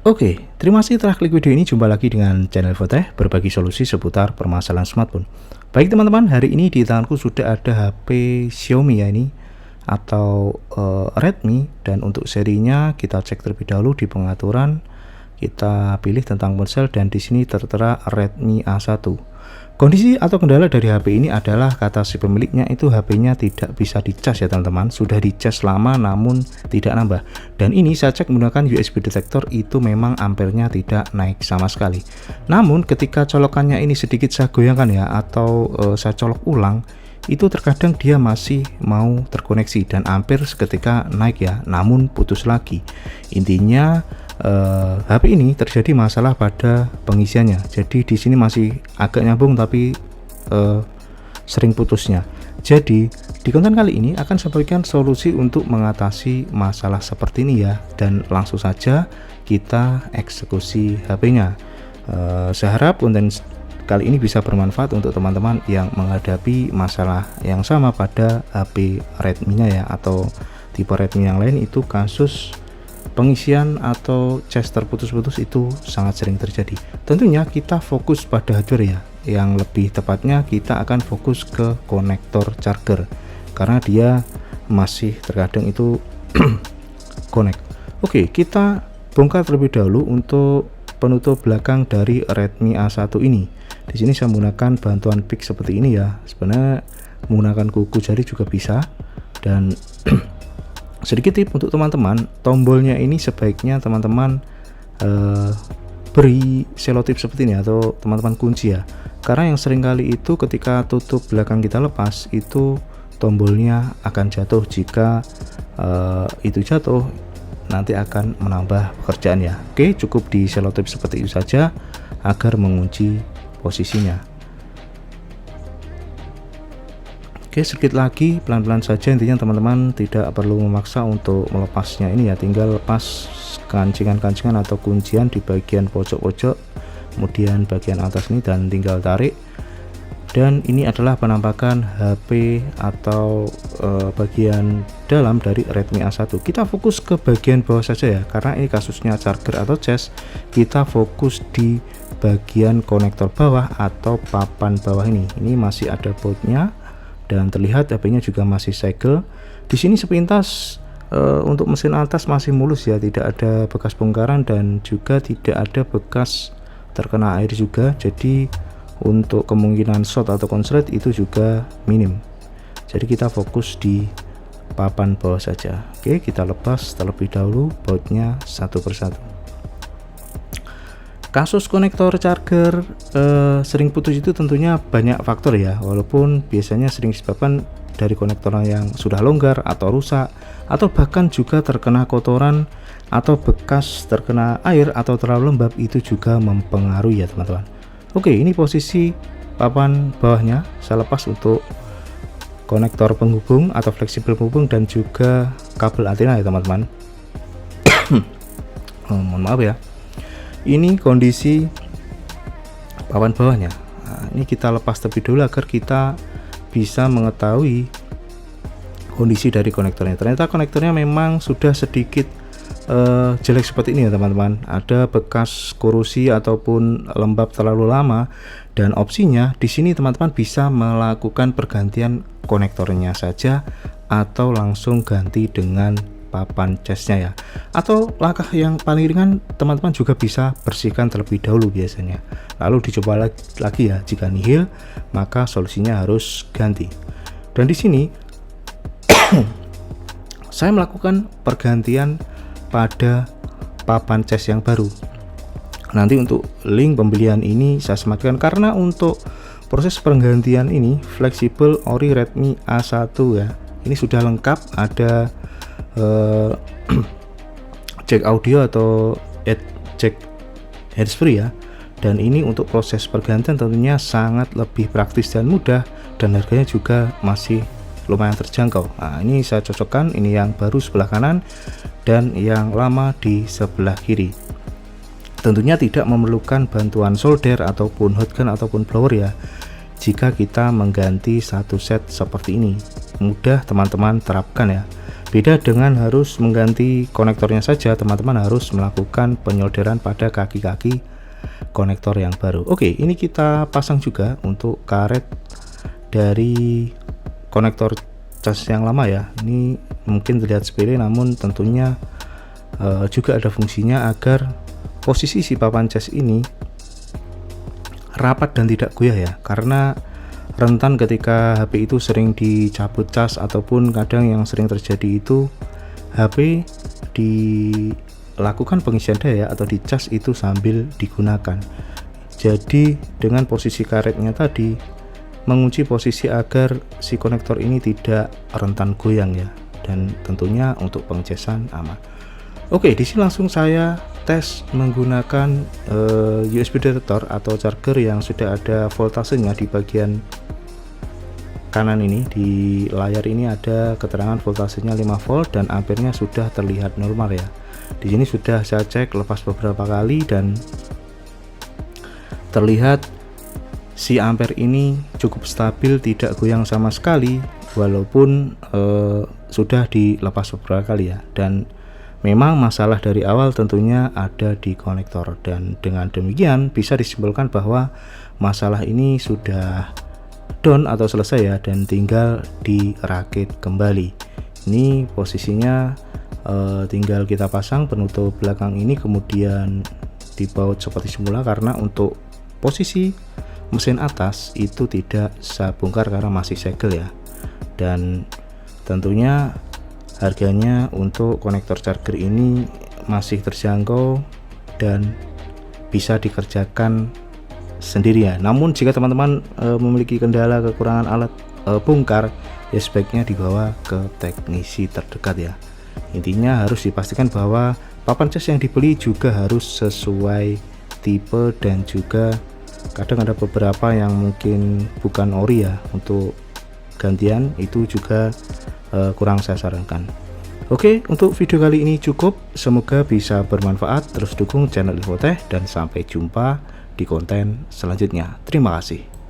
Oke, terima kasih telah klik video ini. Jumpa lagi dengan channel Voteh, berbagi solusi seputar permasalahan smartphone. Baik teman-teman, hari ini di tanganku sudah ada HP Xiaomi ya ini, atau Redmi. Dan untuk serinya kita cek terlebih dahulu di pengaturan. Kita pilih tentang ponsel dan di sini tertera Redmi A1. Kondisi atau kendala dari HP ini adalah, kata si pemiliknya itu HP-nya tidak bisa dicas ya teman-teman. Sudah dicas lama namun tidak nambah. Dan ini saya cek menggunakan USB detector, itu memang ampernya tidak naik sama sekali. Namun ketika colokannya ini sedikit saya goyangkan ya, atau saya colok ulang, itu terkadang dia masih mau terkoneksi dan ampere seketika naik ya, namun putus lagi. Intinya HP ini terjadi masalah pada pengisiannya. Jadi di sini masih agak nyambung tapi sering putusnya. Jadi di konten kali ini akan saya berikan solusi untuk mengatasi masalah seperti ini ya, dan langsung saja kita eksekusi HP-nya. Saya harap konten kali ini bisa bermanfaat untuk teman-teman yang menghadapi masalah yang sama pada HP Redmi-nya ya, atau tipe Redmi yang lain. Itu kasus pengisian atau cas terputus-putus itu sangat sering terjadi. Tentunya kita fokus pada hardware ya, yang lebih tepatnya kita akan fokus ke konektor charger karena dia masih terkadang itu connect. Oke, kita bongkar terlebih dahulu untuk penutup belakang dari Redmi A1 ini. Di sini saya menggunakan bantuan pick seperti ini ya. Sebenarnya menggunakan kuku jari juga bisa. Dan sedikit tip untuk teman-teman, tombolnya ini sebaiknya teman-teman beri selotip seperti ini atau teman-teman kunci ya, karena yang sering kali itu ketika tutup belakang kita lepas, itu tombolnya akan jatuh. Jika itu jatuh, nanti akan menambah pekerjaan ya. Oke, cukup di selotip seperti itu saja agar mengunci posisinya. Oke, sedikit lagi, pelan-pelan saja. Intinya teman-teman tidak perlu memaksa untuk melepasnya ini ya, tinggal lepas kancingan-kancingan atau kuncian di bagian pojok-pojok, kemudian bagian atas ini, dan tinggal tarik. Dan ini adalah penampakan HP atau bagian dalam dari Redmi A1. Kita fokus ke bagian bawah saja ya, karena ini kasusnya charger atau cas. Kita fokus di bagian konektor bawah atau papan bawah ini. Ini masih ada bautnya dan terlihat HP-nya juga masih segel. Di sini sepintas untuk mesin atas masih mulus ya, tidak ada bekas bongkaran dan juga tidak ada bekas terkena air juga. Jadi untuk kemungkinan short atau konslet itu juga minim. Jadi kita fokus di papan bawah saja. Oke, kita lepas terlebih dahulu bautnya satu persatu. Kasus konektor charger sering putus itu tentunya banyak faktor ya, walaupun biasanya sering disebabkan dari konektor yang sudah longgar atau rusak, atau bahkan juga terkena kotoran atau bekas terkena air atau terlalu lembab, itu juga mempengaruhi ya teman-teman. Oke, ini posisi papan bawahnya. Saya lepas untuk konektor penghubung atau fleksibel penghubung dan juga kabel antena ya teman-teman. Mohon maaf ya. Ini kondisi papan bawahnya. Nah, ini kita lepas terlebih dahulu agar kita bisa mengetahui kondisi dari konektornya. Ternyata konektornya memang sudah sedikit jelek seperti ini ya teman-teman. Ada bekas korosi ataupun lembab terlalu lama, dan opsinya di sini teman-teman bisa melakukan pergantian konektornya saja atau langsung ganti dengan papan casnya ya. Atau langkah yang paling ringan, teman-teman juga bisa bersihkan terlebih dahulu biasanya, lalu dicoba lagi ya. Jika nihil, maka solusinya harus ganti. Dan di sini saya melakukan pergantian pada papan cas yang baru. Nanti untuk link pembelian ini saya sematkan, karena untuk proses pergantian ini fleksibel ori Redmi A1 ya. Ini sudah lengkap, ada jack audio atau jack handsfree ya. Dan ini untuk proses pergantian tentunya sangat lebih praktis dan mudah, dan harganya juga masih lumayan terjangkau. Nah, ini saya cocokkan, ini yang baru sebelah kanan dan yang lama di sebelah kiri. Tentunya tidak memerlukan bantuan solder ataupun hot gun ataupun blower ya. Jika kita mengganti satu set seperti ini, mudah teman-teman terapkan ya. Beda dengan harus mengganti konektornya saja, teman-teman harus melakukan penyolderan pada kaki-kaki konektor yang baru. Oke, ini kita pasang juga untuk karet dari konektor cas yang lama ya. Ini mungkin terlihat sepele, namun tentunya juga ada fungsinya agar posisi si papan cas ini rapat dan tidak goyah ya, karena rentan ketika HP itu sering dicabut cas, ataupun kadang yang sering terjadi itu HP dilakukan pengisian daya atau dicas itu sambil digunakan. Jadi dengan posisi karetnya tadi mengunci posisi agar si konektor ini tidak rentan goyang ya, dan tentunya untuk pengecasan aman. Oke, di sini langsung saya tes menggunakan USB detector atau charger yang sudah ada voltasenya di bagian kanan ini. Di layar ini ada keterangan voltasenya 5 volt dan ampernya sudah terlihat normal ya. Di sini sudah saya cek lepas beberapa kali dan terlihat si ampere ini cukup stabil, tidak goyang sama sekali walaupun sudah dilepas beberapa kali ya. Dan memang masalah dari awal tentunya ada di konektor, dan dengan demikian bisa disimpulkan bahwa masalah ini sudah down atau selesai ya, dan tinggal dirakit kembali. Ini posisinya tinggal kita pasang penutup belakang ini, kemudian dibaut seperti semula, karena untuk posisi mesin atas itu tidak saya bongkar karena masih segel ya. Dan tentunya harganya untuk konektor charger ini masih terjangkau dan bisa dikerjakan sendiri ya. Namun jika teman-teman memiliki kendala kekurangan alat bongkar, ya sebaiknya dibawa ke teknisi terdekat ya. Intinya harus dipastikan bahwa papan cas yang dibeli juga harus sesuai tipe, dan juga kadang ada beberapa yang mungkin bukan ori ya, untuk gantian itu juga kurang saya sarankan. Oke, untuk video kali ini cukup, semoga bisa bermanfaat. Terus dukung channel Infotech dan sampai jumpa di konten selanjutnya. Terima kasih.